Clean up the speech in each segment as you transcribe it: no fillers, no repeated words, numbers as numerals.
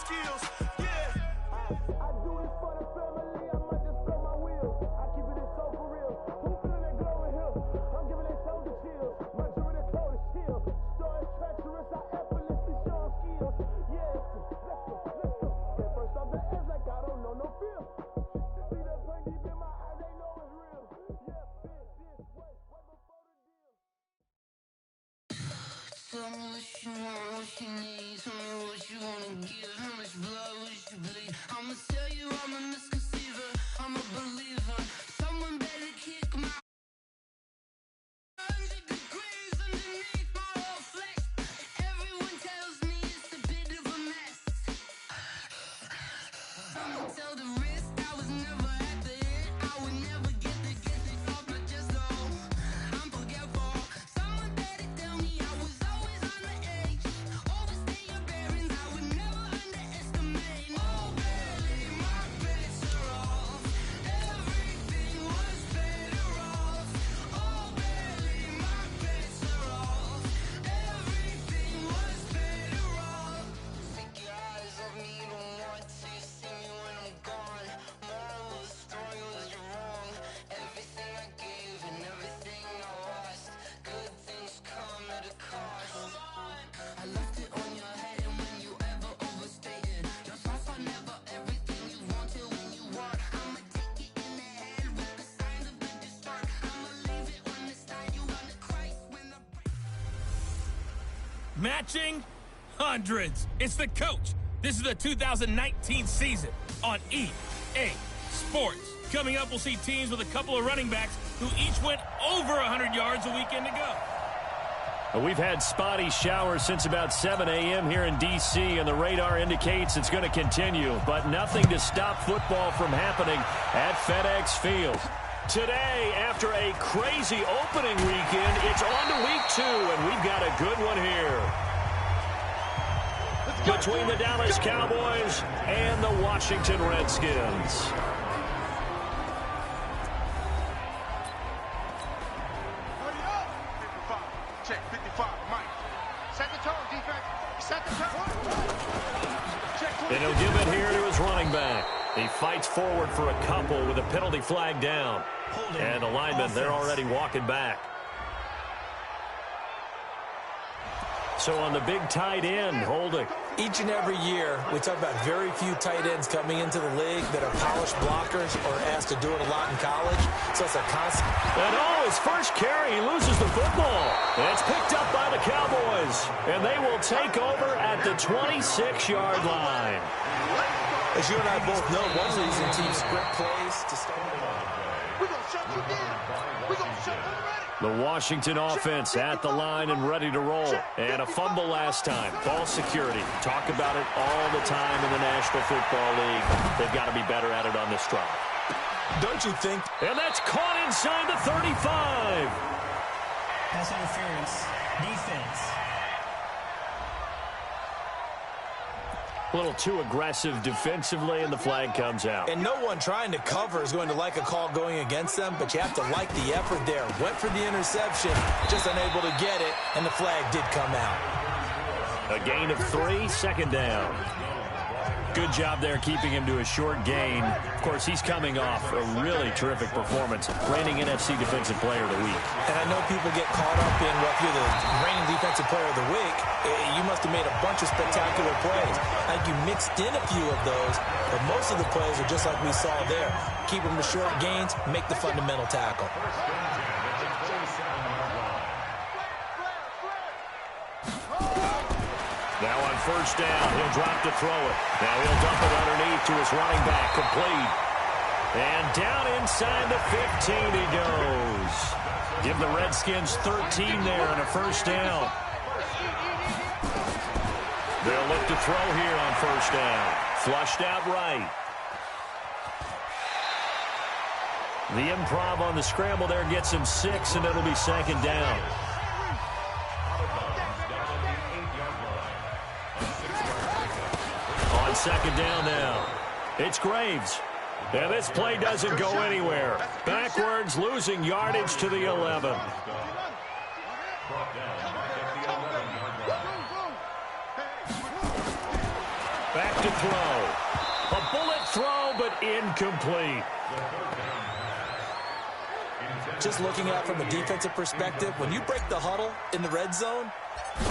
skills. Yeah. I do this for the family, I might just blow my wheels. I keep it in so for real. Who feeling that glowing hill? I'm giving they soldier chills. My jewelry the cold is chill. Story treacherous, I effortlessly show them skills. Yeah, let's go. At first off the edge like I don't know no feel. See that pain deep in my eyes, they know it's real. Yeah, this way before the deal. Tell me what you want, what you need. Tell me what you wanna give. How much blood would you bleed? I'ma tell you I'm a misconceiver. I'm a believer. Someone better kick my 100 degrees underneath my whole flesh. Everyone tells me it's a bit of a mess. I'ma tell the risk I was never at the end. I would never get it off my chest though. I'm forgetful. Someone better tell me I was always on the edge. Overstay your bearings, I would never underestimate. Oh baby, my bets are off. Everything was better off. Oh baby, my bets are off. Everything was better off. Take your eyes off me, you don't want to see me when I'm gone. Moral of the story was you're wrong. Everything I gave and everything I lost. Good things come at a cost. I left it on your head and when you ever overstated. Your thoughts are never everything you wanted when you want. I'ma take it in the head with the signs of the distort. I'ma leave it on the side, you on the Christ when the Matching hundreds. It's the coach. This is the 2019 season on EA Sports. Coming up, we'll see teams with a couple of running backs who each went over 100 yards a weekend ago. We've had spotty showers since about 7 a.m. here in D.C., and the radar indicates it's going to continue, but nothing to stop football from happening at FedEx Field. Today, after a crazy opening weekend, it's on to week 2, and we've got a good one here. Between the Dallas Cowboys and the Washington Redskins. Check 55, Mike. Set the tone, defense. Set the tone. And he'll give it here to his running back. He fights forward for a couple with a penalty flag down. And the linemen, they're already walking back. So on the big tight end, holding. Each and every year, we talk about very few tight ends coming into the league that are polished blockers or asked to do it a lot in college. So it's a constant. And his first carry, he loses the football. And it's picked up by the Cowboys. And they will take over at the 26-yard line. As you and I both know, one reason teams script plays to start. We're going to shut you down. We're going to shut you down. The Washington offense at the line and ready to roll. And a fumble last time. Ball security. Talk about it all the time in the National Football League. They've got to be better at it on this drive. Don't you think? And that's caught inside the 35. Pass interference. Defense. A little too aggressive defensively, and the flag comes out. And no one trying to cover is going to like a call going against them, but you have to like the effort there. Went for the interception, just unable to get it, and the flag did come out. A gain of 3, second down. Good job there keeping him to a short gain. Of course, he's coming off a really terrific performance, reigning NFC Defensive Player of the Week. And I know people get caught up in, well, if you're the reigning Defensive Player of the Week, you must have made a bunch of spectacular plays. I think you mixed in a few of those, but most of the plays are just like we saw there. Keep them to short gains, make the fundamental tackle. Now on first down, he'll drop to throw it. Now he'll dump it underneath to his running back, complete. And down inside the 15 he goes. Give the Redskins 13 there and a first down. They'll look to throw here on first down. Flushed out right. The improv on the scramble there gets him 6, and it'll be second down. On second down now, it's Graves. And this play doesn't go anywhere. Backwards, losing yardage to the 11. Back to throw. A bullet throw, but incomplete. Just looking at it from a defensive perspective, when you break the huddle in the red zone,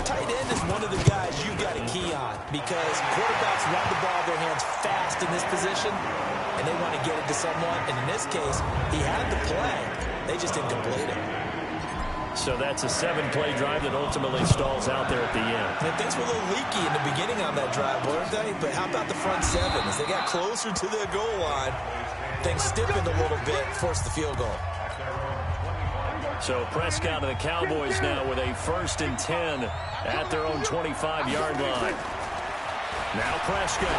tight end is one of the guys you got to key on because quarterbacks run the ball with their hands fast in this position, and they want to get it to someone. And in this case, he had the play. They just didn't complete it. So that's a 7-play drive that ultimately stalls out there at the end. And things were a little leaky in the beginning on that drive, weren't they? But how about the front seven? As they got closer to their goal line, things stiffened a little bit, forced the field goal. So Prescott and the Cowboys now with a 1st and 10 at their own 25-yard line. Now Prescott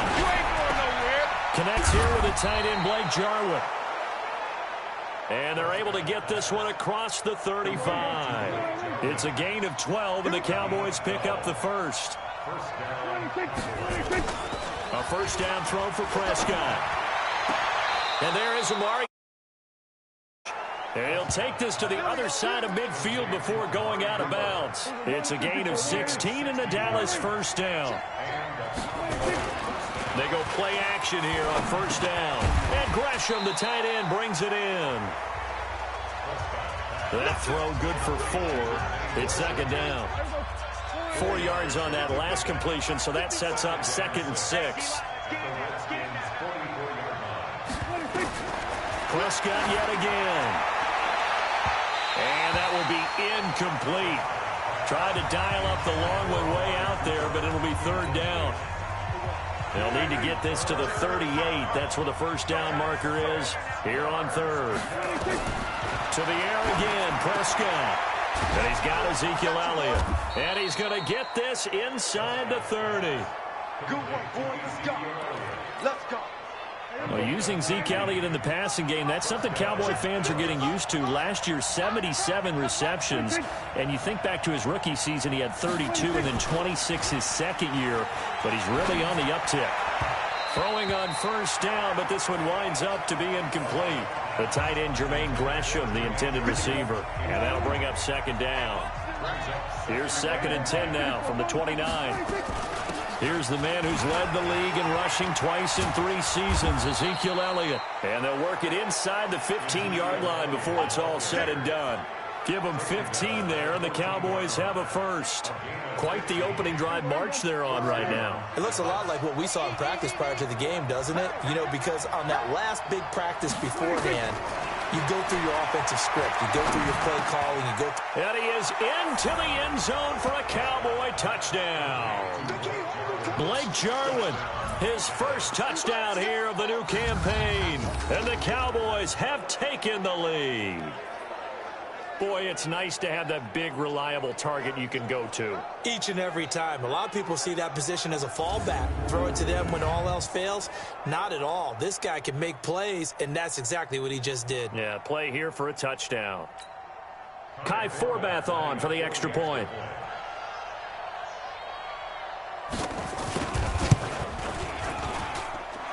connects here with the tight end Blake Jarwin. And they're able to get this one across the 35. It's a gain of 12, and the Cowboys pick up the first. A first down throw for Prescott. And there is Amari. And he'll take this to the other side of midfield before going out of bounds. It's a gain of 16 and the Dallas first down. They go play action here on first down. And Gresham, the tight end, brings it in. That throw good for 4. It's second down. 4 yards on that last completion, so that sets up 2nd and 6. Prescott yet again. And that will be incomplete. Tried to dial up the long one way out there, but it'll be 3rd down. They'll need to get this to the 38. That's where the first down marker is here on 3rd. To the air again, Prescott. And he's got Ezekiel Elliott. And he's going to get this inside the 30. Good one, boys. Let's go. Let's go. Well, using Zeke Elliott in the passing game, that's something Cowboy fans are getting used to. Last year, 77 receptions. And you think back to his rookie season, he had 32 and then 26 his second year. But he's really on the uptick. Throwing on first down, but this one winds up to be incomplete. The tight end, Jermaine Gresham, the intended receiver. And that'll bring up 2nd down. Here's 2nd and 10 now from the 29. Here's the man who's led the league in rushing twice in 3 seasons, Ezekiel Elliott. And they'll work it inside the 15-yard line before it's all said and done. Give them 15 there, and the Cowboys have a first. Quite the opening drive march they're on right now. It looks a lot like what we saw in practice prior to the game, doesn't it? You know, because on that last big practice beforehand, you go through your offensive script. You go through your play calling. You go. And he is into the end zone for a Cowboy touchdown. Blake Jarwin, his first touchdown here of the new campaign. And the Cowboys have taken the lead. Boy, it's nice to have that big, reliable target you can go to. Each and every time. A lot of people see that position as a fallback. Throw it to them when all else fails. Not at all. This guy can make plays, and that's exactly what he just did. Yeah, play here for a touchdown. Kai Forbath on for the extra point.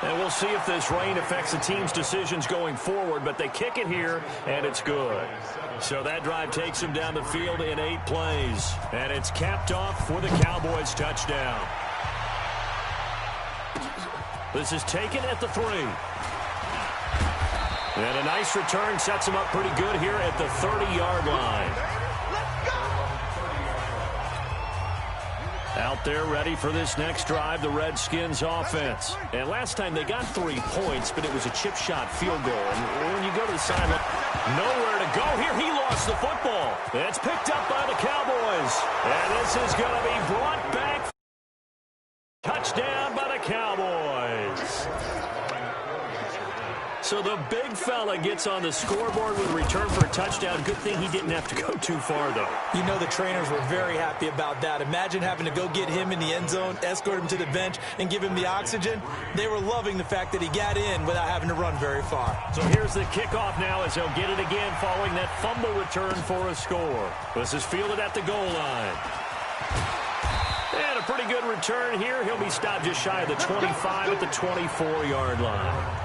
And we'll see if this rain affects the team's decisions going forward, but they kick it here, and it's good. So that drive takes them down the field in 8 plays. And it's capped off for the Cowboys touchdown. This is taken at the 3. And a nice return sets them up pretty good here at the 30-yard line. Out there ready for this next drive, the Redskins offense. And last time they got 3 points, but it was a chip shot field goal. And when you go to the sideline, nowhere to go here. He lost the football. It's picked up by the Cowboys. And this is going to be brought back. Touchdown by the Cowboys. So the big fella gets on the scoreboard with a return for a touchdown. Good thing he didn't have to go too far, though. You know the trainers were very happy about that. Imagine having to go get him in the end zone, escort him to the bench, and give him the oxygen. They were loving the fact that he got in without having to run very far. So here's the kickoff now as he'll get it again following that fumble return for a score. This is fielded at the goal line. And a pretty good return here. He'll be stopped just shy of the 25 at the 24-yard line.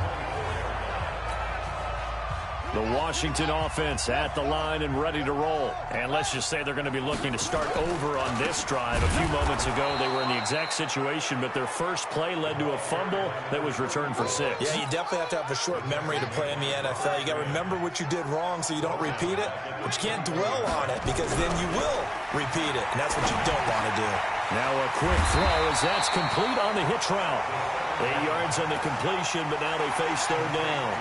The Washington offense at the line and ready to roll. And let's just say they're going to be looking to start over on this drive. A few moments ago, they were in the exact situation, but their first play led to a fumble that was returned for 6. Yeah, you definitely have to have a short memory to play in the NFL. You got to remember what you did wrong so you don't repeat it, but you can't dwell on it because then you will repeat it, and that's what you don't want to do. Now a quick throw as that's complete on the hitch route. 8 yards on the completion, but now they face third down.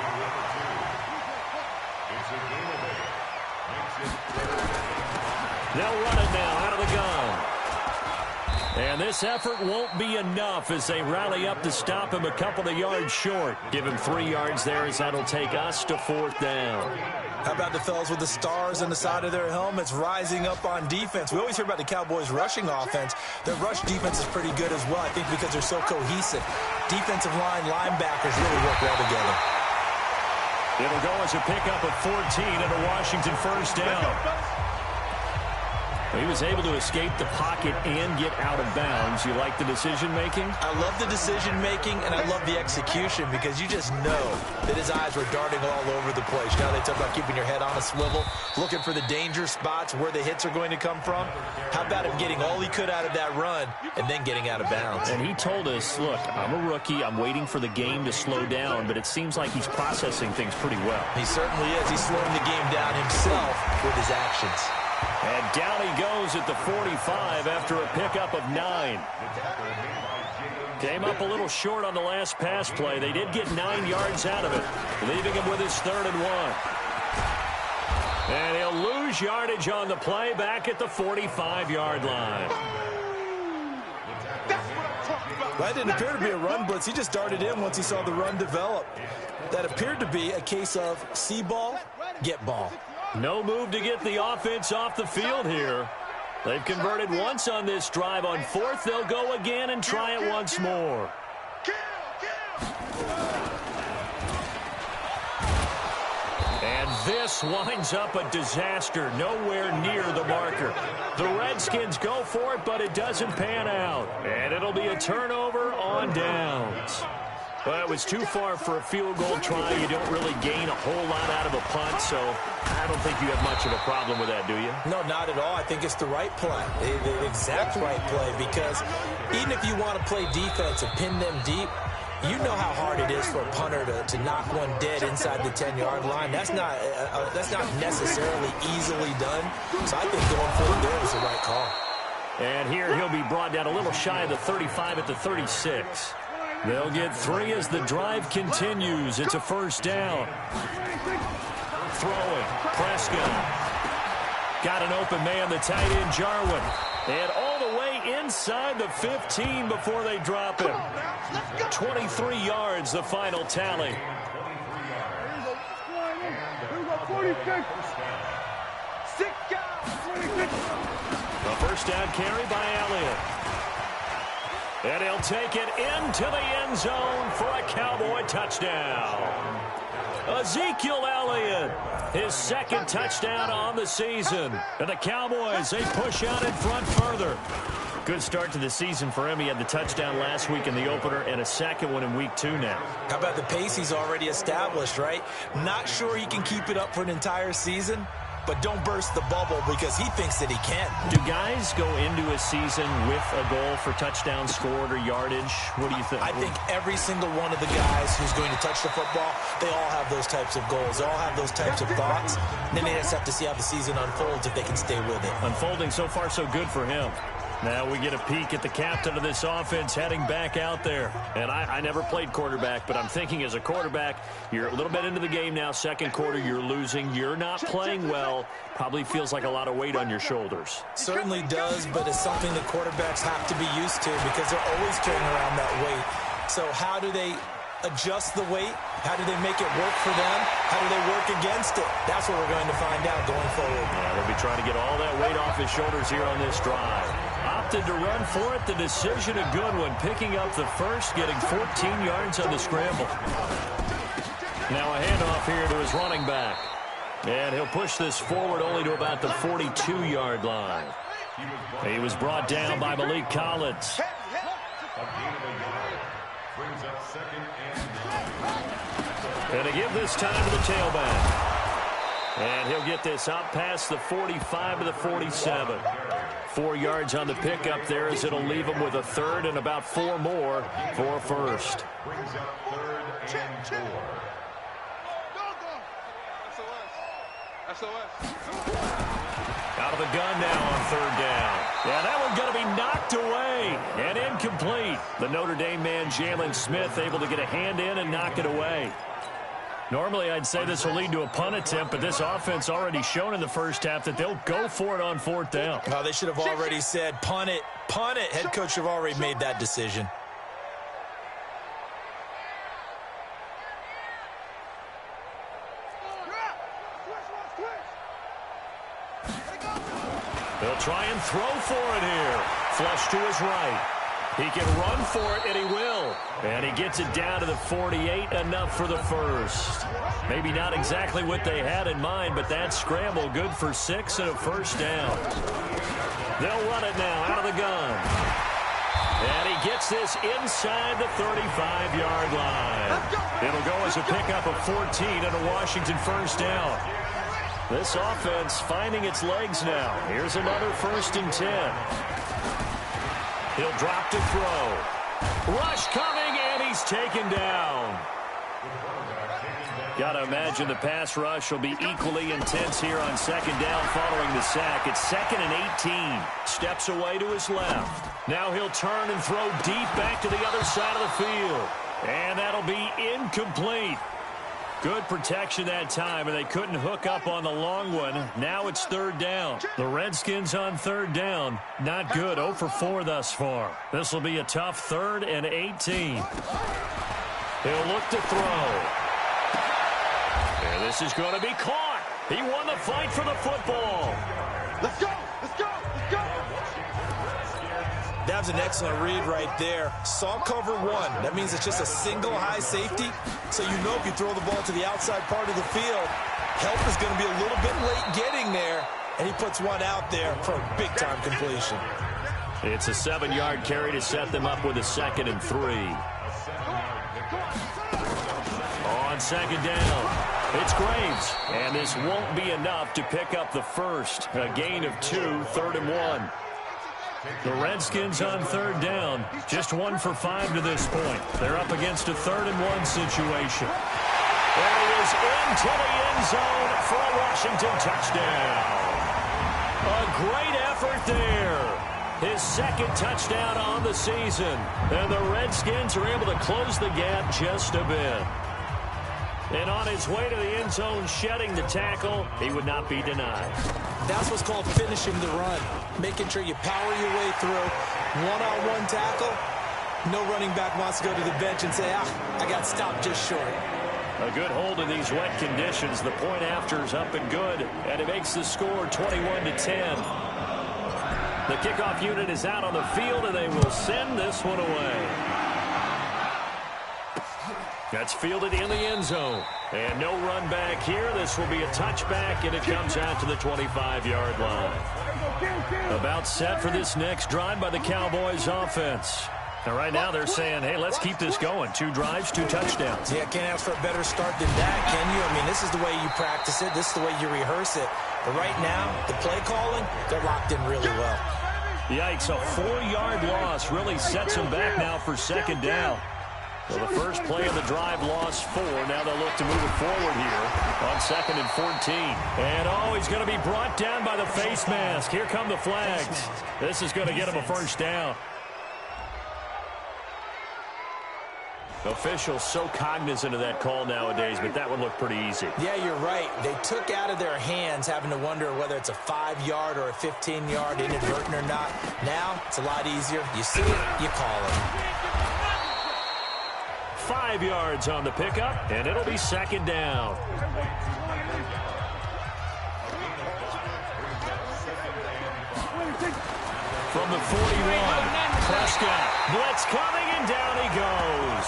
They'll run it now out of the gun. And this effort won't be enough as they rally up to stop him a couple of yards short. Give him 3 yards there as that'll take us to fourth down. How about the fellas with the stars on the side of their helmets rising up on defense? We always hear about the Cowboys' rushing offense. Their rush defense is pretty good as well, I think, because they're so cohesive. Defensive line, linebackers really work well together. It'll go as a pickup of 14 and a Washington first down. He was able to escape the pocket and get out of bounds. You like the decision-making? I love the decision-making, and I love the execution because you just know that his eyes were darting all over the place. You know, they talk about keeping your head on a swivel, looking for the danger spots where the hits are going to come from. How about him getting all he could out of that run and then getting out of bounds? And he told us, look, I'm a rookie. I'm waiting for the game to slow down, but it seems like he's processing things pretty well. He certainly is. He's slowing the game down himself with his actions. And down he goes at the 45 after a pickup of 9. Came up a little short on the last pass play. They did get 9 yards out of it, leaving him with his 3rd and 1. And he'll lose yardage on the play back at the 45-yard line. That didn't appear to be a run blitz. He just darted in once he saw the run develop. That appeared to be a case of see ball, get ball. No move to get the offense off the field here. They've converted once on this drive. On 4th, they'll go again and try it once more. And this winds up a disaster. Nowhere near the marker. The Redskins go for it, but it doesn't pan out. And it'll be a turnover on downs. Well, it was too far for a field goal try. You don't really gain a whole lot out of a punt, so I don't think you have much of a problem with that, do you? No, not at all. I think it's the right play, the exact right play, because even if you want to play defense and pin them deep, you know how hard it is for a punter to knock one dead inside the 10-yard line. That's not necessarily easily done, so I think going for it there is the right call. And here he'll be brought down a little shy of the 35 at the 36. They'll get 3 as the drive continues. It's a first down. Throwing. Prescott. Got an open man, the tight end, Jarwin. And all the way inside the 15 before they drop him. 23 yards, the final tally. A first down carry by Elliott. And he'll take it into the end zone for a Cowboy touchdown. Ezekiel Elliott, his 2nd touchdown on the season. And the Cowboys, they push out in front further. Good start to the season for him. He had the touchdown last week in the opener and a 2nd one in week 2 now. How about the pace he's already established, right? Not sure he can keep it up for an entire season, but don't burst the bubble because he thinks that he can. Do guys go into a season with a goal for touchdowns scored or yardage? What do you think? I think every single one of the guys who's going to touch the football, they all have those types of goals. They all have those types of thoughts. And then they just have to see how the season unfolds if they can stay with it. Unfolding so far so good for him. Now we get a peek at the captain of this offense heading back out there. And I never played quarterback, but I'm thinking as a quarterback, you're a little bit into the game now. 2nd quarter, you're losing. You're not playing well. Probably feels like a lot of weight on your shoulders. Certainly does, but it's something that quarterbacks have to be used to because they're always carrying around that weight. So how do they adjust the weight? How do they make it work for them? How do they work against it? That's what we're going to find out going forward. Yeah, they'll be trying to get all that weight off his shoulders here on this drive. Opted to run for it. The decision a good one. Picking up the first, getting 14 yards on the scramble. Now a handoff here to his running back. And he'll push this forward only to about the 42-yard line. He was brought down by Malik Collins. And to give this time to the tailback. And he'll get this up past the 45 to the 47. 4 yards on the pickup there as it'll leave him with a third and about 4 more for a first. Brings up 3rd and 4. Out of the gun now on 3rd down. Yeah, that one's going to be knocked away and incomplete. The Notre Dame man, Jalen Smith, able to get a hand in and knock it away. Normally, I'd say this will lead to a punt attempt, but this offense already shown in the first half that they'll go for it on 4th down. Oh, they should have already said, punt it, punt it. Head coach should have already made that decision. He'll try and throw for it here. Flush to his right. He can run for it, and he will. And he gets it down to the 48, enough for the first. Maybe not exactly what they had in mind, but that scramble good for 6 and a first down. They'll run it now out of the gun. And he gets this inside the 35-yard line. It'll go as a pickup of 14 and a Washington first down. This offense finding its legs now. Here's another 1st and 10. He'll drop to throw. Rush coming, and he's taken down. Got to imagine the pass rush will be equally intense here on 2nd down following the sack. It's 2nd and 18. Steps away to his left. Now he'll turn and throw deep back to the other side of the field. And that'll be incomplete. Good protection that time, and they couldn't hook up on the long one. Now it's 3rd down. The Redskins on 3rd down. Not good. 0 for 4 thus far. This will be a tough 3rd and 18. He'll look to throw. And this is going to be caught. He won the fight for the football. Let's go! Let's go! Let's go! That was an excellent read right there. Saw cover 1. That means it's just a single high safety. So you know if you throw the ball to the outside part of the field, help is going to be a little bit late getting there. And he puts one out there for a big-time completion. It's a 7-yard carry to set them up with a 2nd and 3. On 2nd down, it's Graves. And this won't be enough to pick up the first. A gain of 2, 3rd and 1. The Redskins on 3rd down, just 1 for 5 to this point. They're up against a 3rd and 1 situation. And he is into the end zone for a Washington touchdown. A great effort there. His 2nd touchdown on the season. And the Redskins are able to close the gap just a bit. And on his way to the end zone, shedding the tackle, he would not be denied. That's what's called finishing the run. Making sure you power your way through. One-on-one tackle. No running back wants to go to the bench and say, I got stopped just short. A good hold in these wet conditions. The point after is up and good. And it makes the score 21-10. The kickoff unit is out on the field, and they will send this one away. That's fielded in the end zone. And no run back here. This will be a touchback, and it comes out to the 25-yard line. About set for this next drive by the Cowboys offense. And right now they're saying, hey, let's keep this going. 2 drives, 2 touchdowns. Yeah, can't ask for a better start than that, can you? I mean, this is the way you practice it. This is the way you rehearse it. But right now, the play calling, they're locked in really well. Yikes, a 4-yard loss really sets them back now for 2nd down. So the first play of the drive lost 4. Now they'll look to move it forward here on 2nd and 14. And, he's going to be brought down by the face mask. Here come the flags. This is going to get him a first down. Officials so cognizant of that call nowadays, but that would look pretty easy. Yeah, you're right. They took out of their hands having to wonder whether it's a 5-yard or a 15-yard, inadvertent or not. Now, it's a lot easier. You see it, you call it. 5 yards on the pickup, and it'll be 2nd down. From the 41, Prescott. Blitz coming, and down he goes.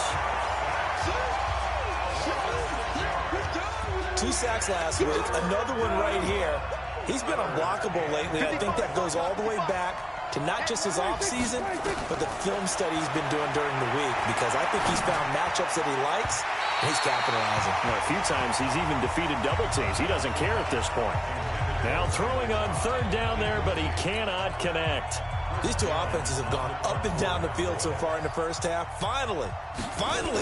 2 sacks last week, another one right here. He's been unblockable lately. I think that goes all the way back to not just his offseason, but the film study he's been doing during the week, because I think he's found matchups that he likes, He's capitalizing. Well, a few times he's even defeated double teams. He doesn't care at this point. Now throwing on third down there, but he cannot connect. These two offenses have gone up and down the field so far in the first half. Finally,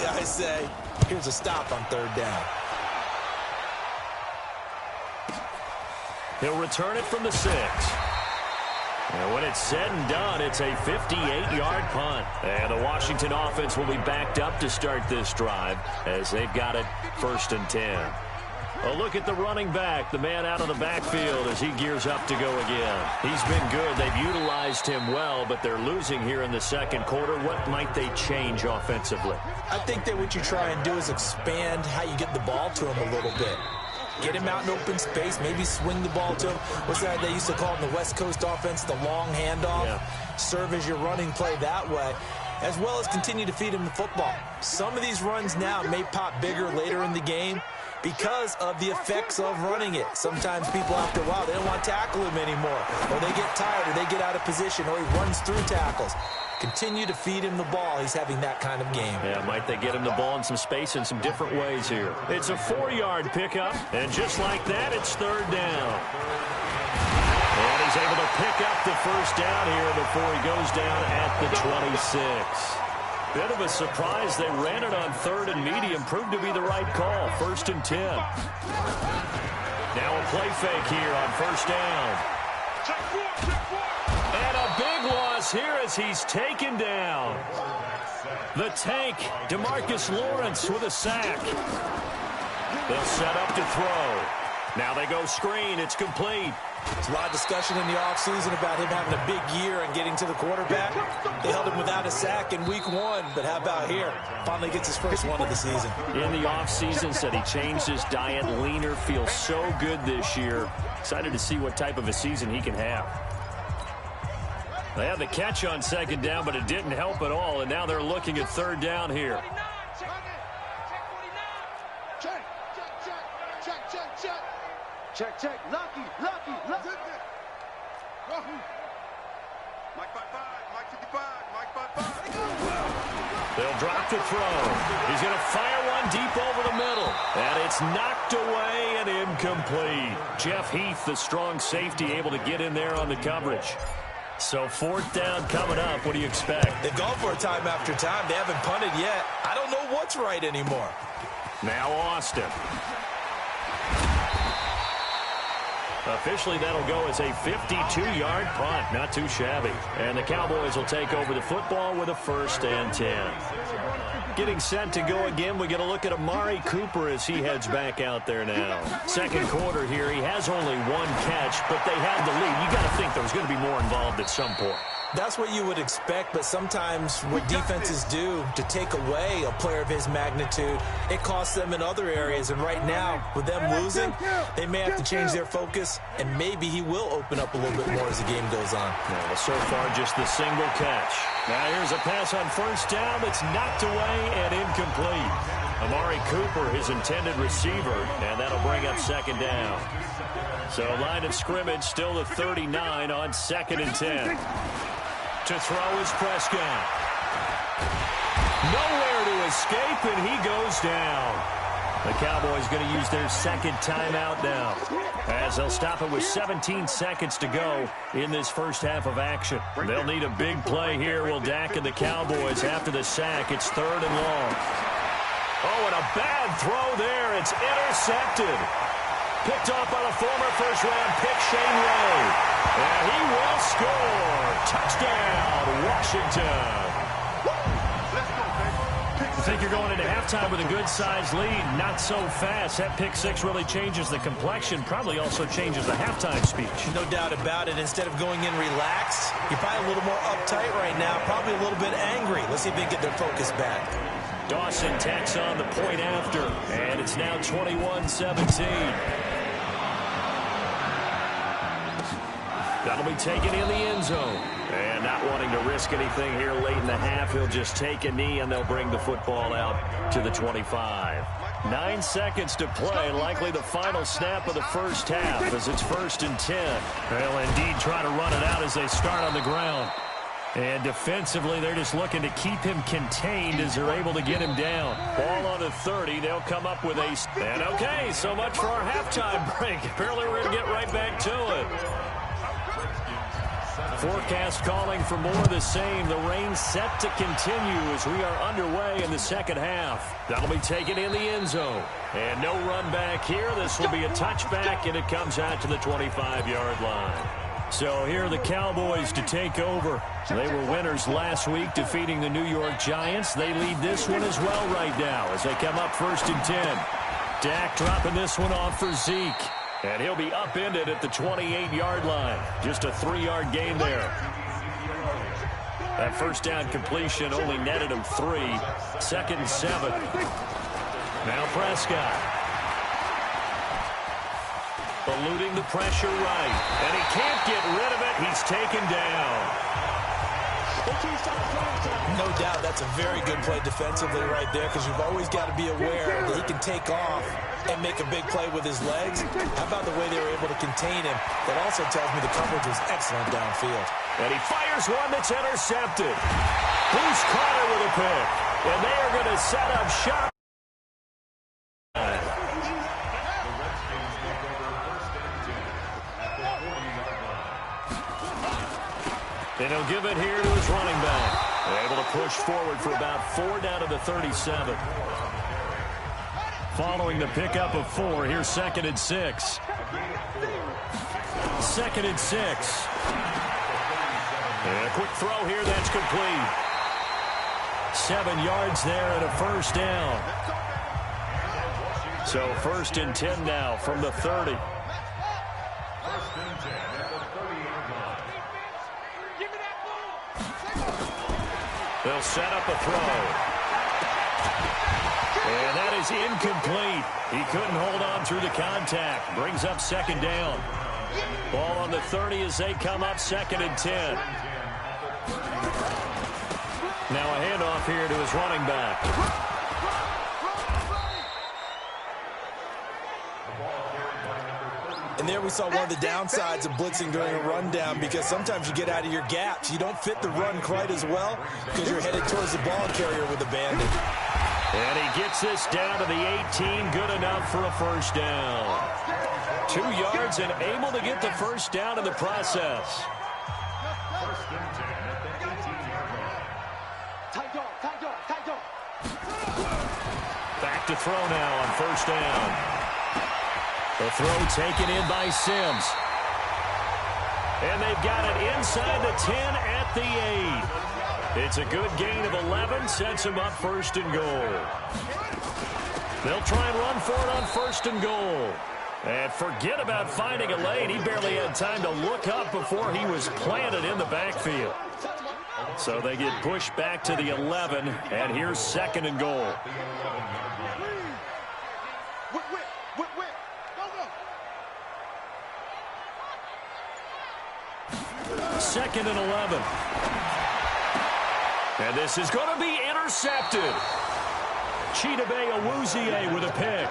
I say, here's a stop on third down. He'll return it from the 6. And when it's said and done, it's a 58-yard punt. And the Washington offense will be backed up to start this drive as they've got it 1st and 10. A look at the running back, the man out of the backfield as he gears up to go again. He's been good. They've utilized him well, but they're losing here in the second quarter. What might they change offensively? I think that what you try and do is expand how you get the ball to him a little bit. Get him out in open space, maybe swing the ball to him. What's that they used to call in the West Coast offense, the long handoff? Yeah. Serve as your running play that way, as well as continue to feed him the football. Some of these runs now may pop bigger later in the game because of the effects of running it. Sometimes people after a while, they don't want to tackle him anymore, or they get tired, or they get out of position, or he runs through tackles. Continue to feed him the ball. He's having that kind of game. Yeah, might they get him the ball in some space in some different ways here. It's a 4-yard pickup, and just like that, it's third down. And he's able to pick up the first down here before he goes down at the 26. Bit of a surprise. They ran it on third and medium. Proved to be the right call. 1st and 10. Now a play fake here on first down. And a big loss here as he's taken down. The tank, DeMarcus Lawrence with a sack. They'll set up to throw. Now they go screen. It's complete. There's a lot of discussion in the offseason about him having a big year and getting to the quarterback. They held him without a sack in week 1, but how about here? Finally gets his first one of the season. In the offseason, said he changed his diet, leaner, feels so good this year. Excited to see what type of a season he can have. They had the catch on second down, but it didn't help at all, and now they're looking at third down here. Check. Lucky. Mike 55, Mike 55, Mike 55. They'll drop to throw. He's going to fire one deep over the middle. And it's knocked away and incomplete. Jeff Heath, the strong safety, able to get in there on the coverage. So 4th down coming up. What do you expect? They've gone for it time after time. They haven't punted yet. I don't know what's right anymore. Now Austin. Officially, that'll go as a 52-yard punt. Not too shabby. And the Cowboys will take over the football with a 1st and 10. Getting set to go again, we get a look at Amari Cooper as he heads back out there now. Second quarter here, he has only 1 catch, but they had the lead. You got to think there was going to be more involved at some point. That's what you would expect, but sometimes what defenses do to take away a player of his magnitude, it costs them in other areas. And right now, with them losing, they may have to change their focus, and maybe he will open up a little bit more as the game goes on. Well, so far, just the single catch. Now here's a pass on first down that's knocked away and incomplete. Amari Cooper, his intended receiver, and that'll bring up second down. So line of scrimmage still the 39 on 2nd and 10. To throw is Prescott. Nowhere to escape, and he goes down. The Cowboys going to use their second timeout now, as they'll stop it with 17 seconds to go in this first half of action. They'll need a big play here. Will Dak and the Cowboys after the sack. It's 3rd and long. Oh, and a bad throw there. It's intercepted. Picked off by the former first-round pick, Shane Ray. And he will score. Touchdown, Washington. Let's go, baby. You think you're going into halftime with a good-sized lead. Not so fast. That pick 6 really changes the complexion. Probably also changes the halftime speech. No doubt about it. Instead of going in relaxed, you're probably a little more uptight right now. Probably a little bit angry. Let's see if they can get their focus back. Dawson tacks on the point after. And it's now 21-17. That'll be taken in the end zone. And not wanting to risk anything here late in the half, he'll just take a knee, and they'll bring the football out to the 25. 9 seconds to play, likely the final snap of the first half as it's 1st and 10. They'll indeed try to run it out as they start on the ground. And defensively, they're just looking to keep him contained as they're able to get him down. Ball on the 30. They'll come up with a... And okay, so much for our halftime break. Apparently, we're going to get right back to it. Forecast calling for more of the same. The rain set to continue as we are underway in the second half. That'll be taken in the end zone. And no run back here. This will be a touchback, and it comes out to the 25-yard line. So here are the Cowboys to take over. They were winners last week, defeating the New York Giants. They lead this one as well right now as they come up 1st and 10. Dak dropping this one off for Zeke. And he'll be upended at the 28-yard line. Just a 3-yard gain there. That first down completion only netted him 3. 2nd and 7. Now Prescott. Eluding the pressure right. And he can't get rid of it. He's taken down. No doubt that's a very good play defensively right there, because you've always got to be aware that he can take off and make a big play with his legs. How about the way they were able to contain him? That also tells me the coverage was excellent downfield. And he fires one that's intercepted. Bruce Carter with a pick. And they are going to set up shop. And he'll give it here to his running back. They're able to push forward for about 4 down to the 37. Following the pickup of 4, here's 2nd and 6. 2nd and 6. And a quick throw here, that's complete. 7 yards there and a first down. So 1st and 10 now from the 30. They'll set up a throw. And that is incomplete. He couldn't hold on through the contact. Brings up 2nd down. Ball on the 30 as they come up 2nd and 10. Now a handoff here to his running back. And there we saw one of the downsides of blitzing during a rundown, because sometimes you get out of your gaps. You don't fit the run quite as well because you're headed towards the ball carrier with a bandit. And he gets this down to the 18. Good enough for a first down. 2 yards and able to get the first down in the process. Back to throw now on first down. The throw taken in by Sims. And they've got it inside the 10 at the 8. It's a good gain of 11, sets them up 1st and goal. They'll try and run for it on 1st and goal. And forget about finding a lane. He barely had time to look up before he was planted in the backfield. So they get pushed back to the 11, and here's 2nd and goal. 2nd and 11. And this is going to be intercepted. Chidobe Awuzie with a pick.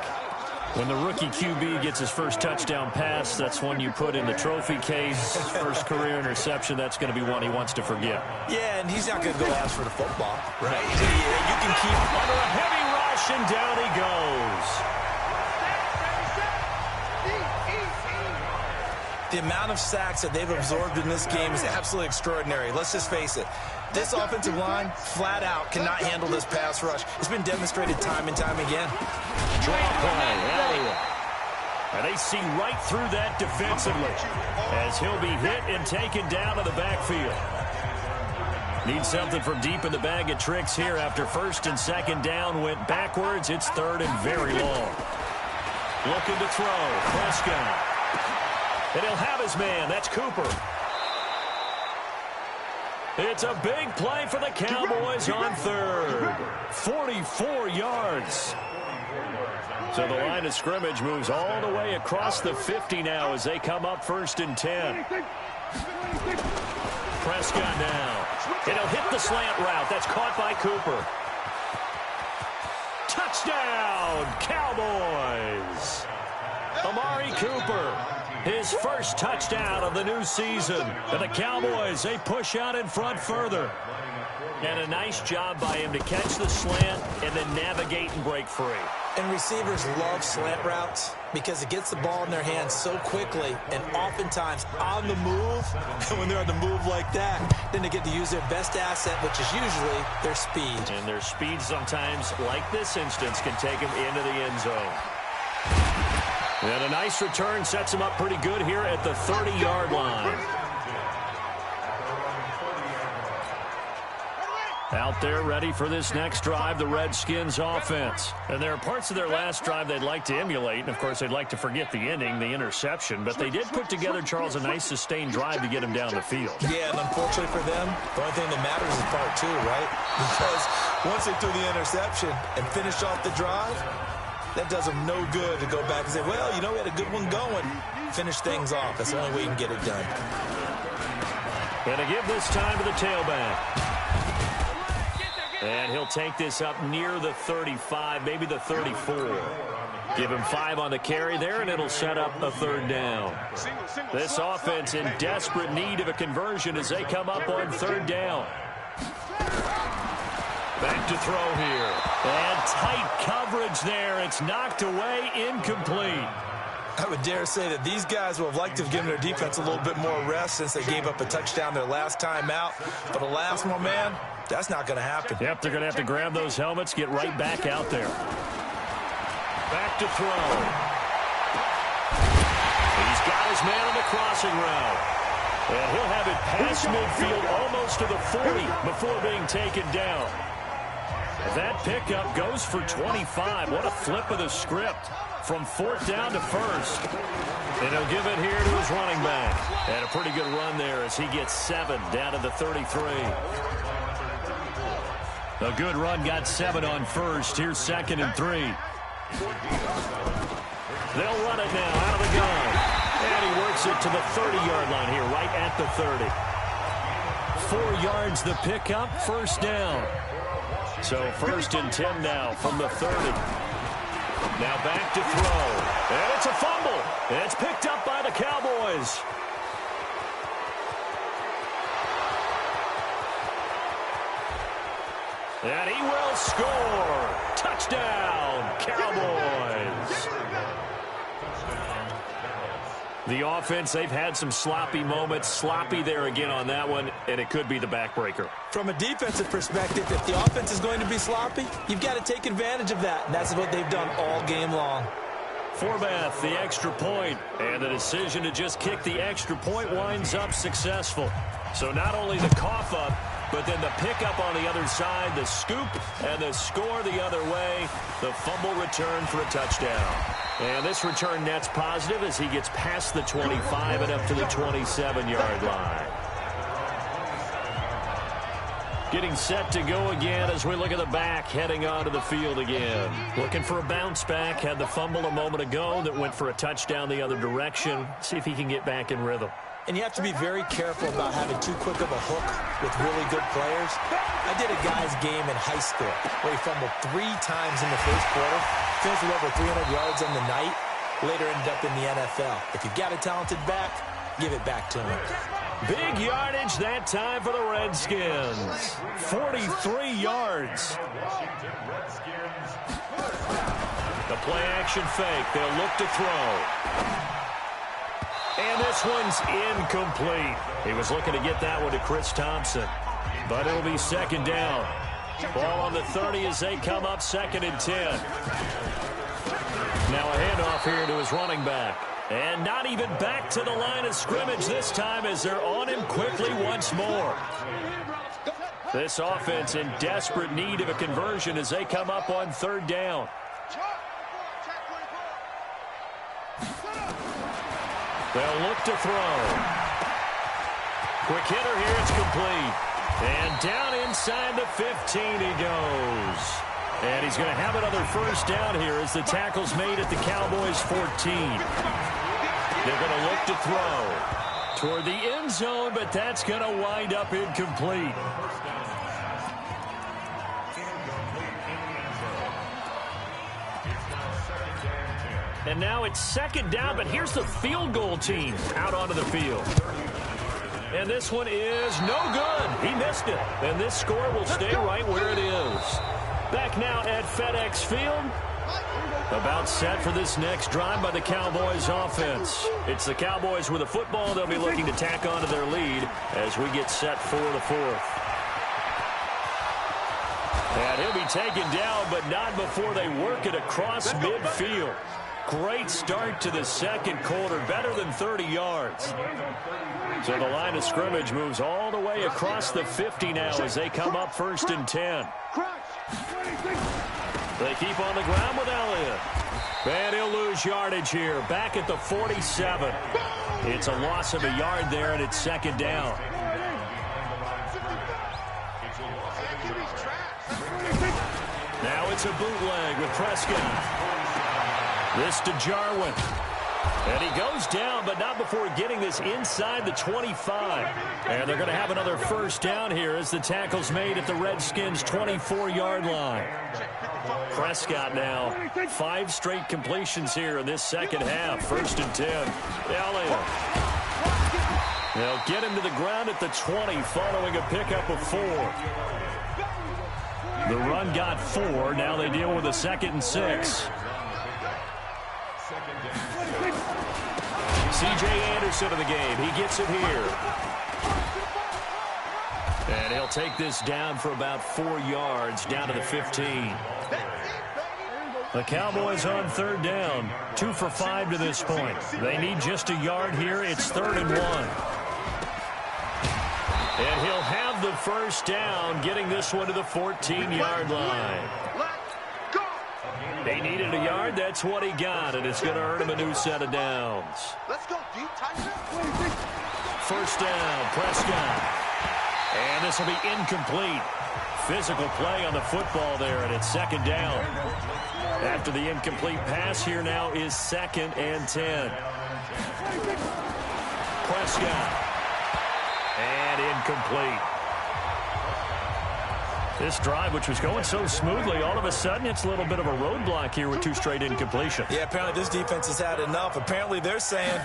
When the rookie QB gets his first touchdown pass, that's one you put in the trophy case. First career interception, that's going to be one he wants to forget. Yeah, and he's not going to go ask for the football, right? You can keep under a heavy rush, and down he goes. The amount of sacks that they've absorbed in this game is absolutely extraordinary. Let's just face it. This offensive line, flat out, cannot handle this pass rush. It's been demonstrated time and time again. Draw play. And they see right through that defensively as he'll be hit and taken down to the backfield. Need something from deep in the bag of tricks here after 1st and 2nd down went backwards. It's 3rd and very long. Looking to throw. Prescott. And he'll have his man. That's Cooper. It's a big play for the Cowboys on 3rd. 44 yards. So the line of scrimmage moves all the way across the 50 now as they come up 1st and 10. Prescott now. It'll hit the slant route. That's caught by Cooper. Touchdown, Cowboys. Amari Cooper. His first touchdown of the new season. And the Cowboys, they push out in front further. And a nice job by him to catch the slant and then navigate and break free. And receivers love slant routes because it gets the ball in their hands so quickly and oftentimes on the move. And when they're on the move like that, then they get to use their best asset, which is usually their speed. And their speed sometimes, like this instance, can take them into the end zone. And a nice return sets him up pretty good here at the 30-yard line. Out there ready for this next drive, the Redskins offense. And there are parts of their last drive they'd like to emulate. And, of course, they'd like to forget the ending, the interception. But they did put together, Charles, a nice sustained drive to get him down the field. Yeah, and unfortunately for them, the only thing that matters is part two, right? Because once they threw the interception and finished off the drive, that does them no good to go back and say, well, you know, we had a good one going. Finish things off. That's the only way you can get it done. And to give this time to the tailback. And he'll take this up near the 35, maybe the 34. Give him 5 on the carry there, and it'll set up a third down. This offense in desperate need of a conversion as they come up on third down. Back to throw here. And tight coverage there. It's knocked away, incomplete. I would dare say that these guys will have liked to have given their defense a little bit more rest since they gave up a touchdown their last time out. But the last one, man, that's not going to happen. Yep, they're going to have to grab those helmets, get right back out there. Back to throw. He's got his man on the crossing route. And he'll have it past midfield almost to the 40 before being taken down. That pickup goes for 25. What a flip of the script. From 4th down to 1st. And he'll give it here to his running back. And a pretty good run there as he gets 7 down to the 33. A good run, got 7 on 1st. Here's 2nd and 3. They'll run it now out of the gun. And he works it to the 30-yard line here, right at the 30. 4 yards the pickup, 1st down. So 1st and 10 now from the 30. Now back to throw. And it's a fumble. And it's picked up by the Cowboys. And he will score. Touchdown, Cowboys. The offense, they've had some sloppy moments. Sloppy there again on that one, and it could be the backbreaker. From a defensive perspective, if the offense is going to be sloppy, you've got to take advantage of that. And that's what they've done all game long. Forbath, the extra point, and the decision to just kick the extra point winds up successful. So not only the cough up, but then the pickup on the other side, the scoop, and the score the other way. The fumble return for a touchdown. And this return net's positive as he gets past the 25 and up to the 27-yard line. Getting set to go again as we look at the back heading onto the field again. Looking for a bounce back. Had the fumble a moment ago that went for a touchdown the other direction. See if he can get back in rhythm. And you have to be very careful about having too quick of a hook with really good players. I did a guy's game in high school where he fumbled 3 times in the first quarter, finished with over 300 yards on the night, later ended up in the NFL. If you've got a talented back, give it back to him. Big yardage that time for the Redskins. 43 yards. The play-action fake. They'll look to throw. And this one's incomplete. He was looking to get that one to Chris Thompson. But it'll be 2nd down. Ball on the 30 as they come up 2nd and 10. Now a handoff here to his running back. And not even back to the line of scrimmage this time as they're on him quickly once more. This offense in desperate need of a conversion as they come up on 3rd down. They'll look to throw. Quick hitter here, it's complete. And down inside the 15 he goes. And he's going to have another 1st down here as the tackle's made at the Cowboys 14. They're going to look to throw toward the end zone, but that's going to wind up incomplete. And now it's second down, but here's the field goal team out onto the field. And this one is no good. He missed it. And this score will stay right where it is. Back now at FedEx Field. About set for this next drive by the Cowboys offense. It's the Cowboys with the football. They'll be looking to tack on to their lead as we get set for the fourth. And he'll be taken down, but not before they work it across midfield. Great start to the second quarter, better than 30 yards. So the line of scrimmage moves all the way across the 50 now as they come up 1st and 10. They keep on the ground with Elliott. And he'll lose yardage here, back at the 47. It's a loss of a yard there, and it's second down. Now it's a bootleg with Prescott. This to Jarwin. And he goes down, but not before getting this inside the 25. And they're going to have another first down here as the tackle's made at the Redskins' 24-yard line. Prescott now, 5 straight completions here in this second half. 1st and 10. Elliott. They'll get him to the ground at the 20 following a pickup of 4. The run got 4. Now they deal with a 2nd and 6. C.J. Anderson in the game. He gets it here. And he'll take this down for about 4 yards, down to the 15. The Cowboys on 3rd down. 2 for 5 to this point. They need just a yard here. It's 3rd and 1. And he'll have the first down, getting this one to the 14-yard line. He needed a yard. That's what he got, and it's going to earn him a new set of downs. Let's go deep, Tyson. First down, Prescott. And this will be incomplete. Physical play on the football there, and it's 2nd down. After the incomplete pass, here now is 2nd and 10. Prescott. And incomplete. This drive, which was going so smoothly, all of a sudden it's a little bit of a roadblock here with 2 straight incompletions. Yeah, apparently this defense has had enough. Apparently they're saying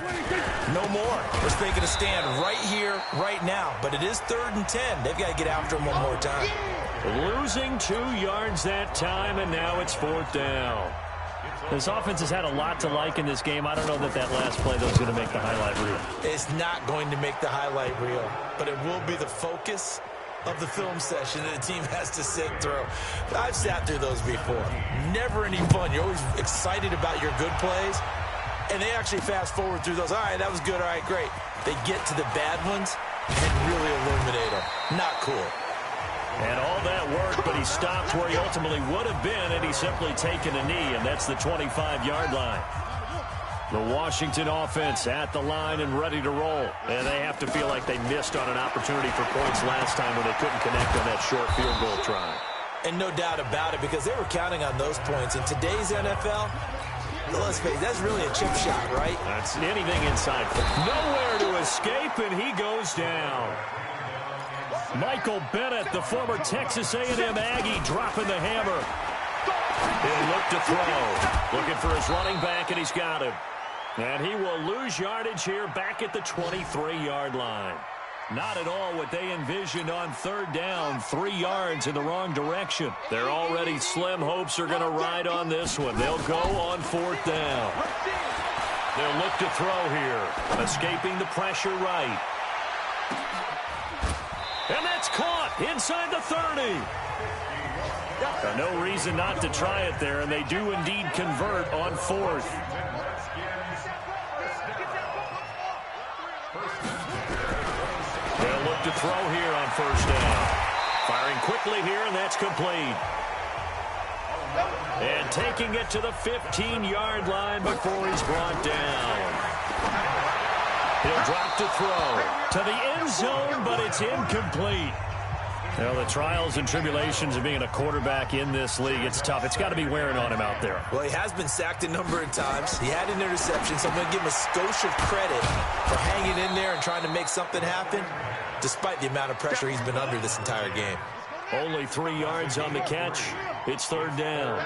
no more. We're making a stand right here, right now. But it is 3rd and 10. They've got to get after him one more time. Losing 2 yards that time, and now it's 4th down. This offense has had a lot to like in this game. I don't know that last play, though, is going to make the highlight reel. It's not going to make the highlight reel, but it will be the focus of the film session that the team has to sit through. I've sat through those before. Never any fun. You're always excited about your good plays, and they actually fast forward through those. All right, that was good. All right, great. They get to the bad ones and really illuminate them. Not cool. And all that work, but he stopped where he ultimately would have been, and he's simply taken a knee, and that's the 25-yard line. The Washington offense at the line and ready to roll. And they have to feel like they missed on an opportunity for points last time when they couldn't connect on that short field goal try. And no doubt about it, because they were counting on those points. In today's NFL, let's face it, that's really a chip shot, right? That's anything inside. Nowhere to escape, and he goes down. Michael Bennett, the former Texas A&M Aggie, dropping the hammer. He'll look to throw. Looking for his running back, and he's got him. And he will lose yardage here back at the 23-yard line. Not at all what they envisioned on 3rd down. 3 yards in the wrong direction. Their already slim hopes are going to ride on this one. They'll go on 4th down. They'll look to throw here. Escaping the pressure right. And that's caught inside the 30. No reason not to try it there, and they do indeed convert on 4th. They'll look to throw here on 1st down. Firing quickly here, and that's complete. And taking it to the 15-yard line before he's brought down. He'll drop to throw to the end zone, but it's incomplete. Well, the trials and tribulations of being a quarterback in this league, it's tough. It's got to be wearing on him out there. Well, he has been sacked a number of times. He had an interception, so I'm going to give him a skosh of credit for hanging in there and trying to make something happen, despite the amount of pressure he's been under this entire game. Only 3 yards on the catch. It's 3rd down.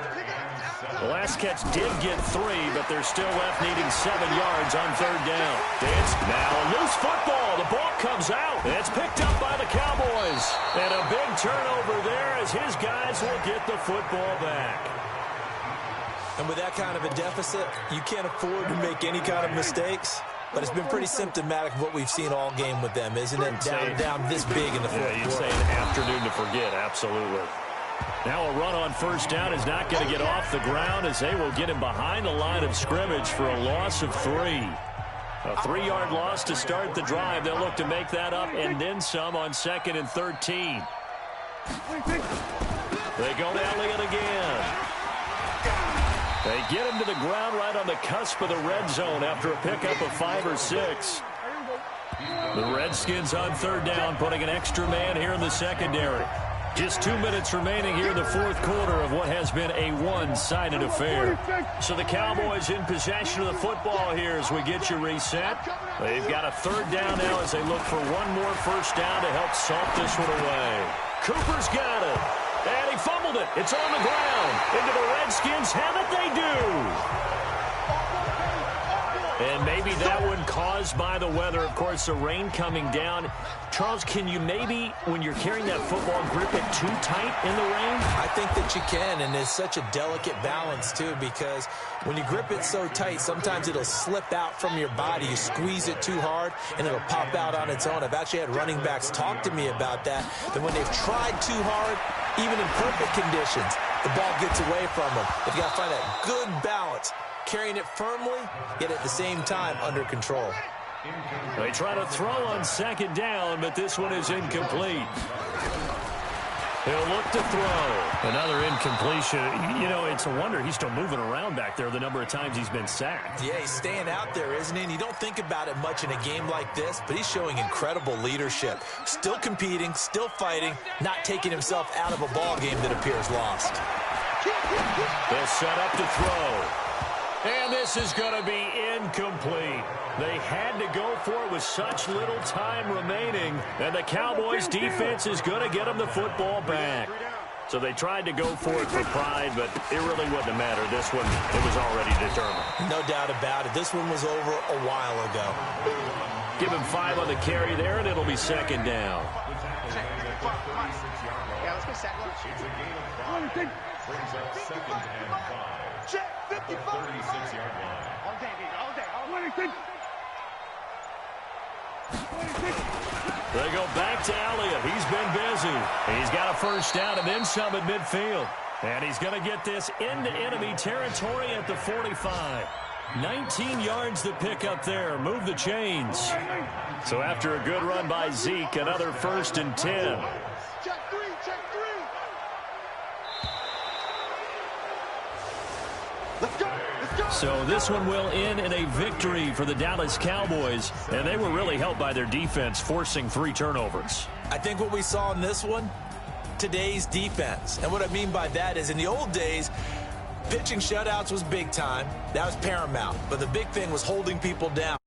The last catch did get 3, but they're still left needing 7 yards on 3rd down. It's now a loose football. The ball comes out. It's picked up by the Cowboys. And a big turnover there as his guys will get the football back. And with that kind of a deficit, you can't afford to make any kind of mistakes. But it's been pretty symptomatic of what we've seen all game with them, isn't it? Down this big in the fourth quarter. You'd say an afternoon to forget, absolutely. Now a run on 1st down is not going to get off the ground as they will get him behind the line of scrimmage for a loss of 3. A 3-yard loss to start the drive. They'll look to make that up and then some on 2nd and 13. They go to Elliott again. They get him to the ground right on the cusp of the red zone after a pickup of 5 or 6. The Redskins on 3rd down, putting an extra man here in the secondary. Just 2 minutes remaining here in the fourth quarter of what has been a one-sided affair. So the Cowboys in possession of the football here as we get you reset. They've got a 3rd down now as they look for one more 1st down to help salt this one away. Cooper's got it. And he fumbled it. It's on the ground. Into the Redskins. Have it they do. And maybe that one caused by the weather. Of course, the rain coming down. Charles, can you maybe, when you're carrying that football, grip it too tight in the rain? I think that you can, and it's such a delicate balance, too, because when you grip it so tight, sometimes it'll slip out from your body. You squeeze it too hard, and it'll pop out on its own. I've actually had running backs talk to me about that when they've tried too hard, even in perfect conditions, the ball gets away from them. They've got to find that good balance, carrying it firmly, yet at the same time under control. They try to throw on 2nd down, but this one is incomplete. He'll look to throw. Another incompletion. You know, it's a wonder he's still moving around back there the number of times he's been sacked. Yeah, he's staying out there, isn't he? And you don't think about it much in a game like this, but he's showing incredible leadership. Still competing, still fighting, not taking himself out of a ball game that appears lost. They'll set up to throw. And this is going to be incomplete. They had to go for it with such little time remaining. And the Cowboys defense is going to get them the football back. So they tried to go for it for pride, but it really wouldn't have mattered. This one, it was already determined. No doubt about it. This one was over a while ago. Give him 5 on the carry there, and it'll be 2nd down. Yeah, let's get second. Brings up 2nd and 5. Check 55. 36-yard line. All day. They go back to Elliott. He's been busy. He's got a 1st down and then some at midfield. And he's going to get this into enemy territory at the 45. 19 yards to pick up there. Move the chains. So after a good run by Zeke, another 1st and 10. Check 3. Let's go. So this one will end in a victory for the Dallas Cowboys, and they were really helped by their defense, forcing 3 turnovers. I think what we saw in this one, today's defense. And what I mean by that is in the old days, pitching shutouts was big time. That was paramount. But the big thing was holding people down.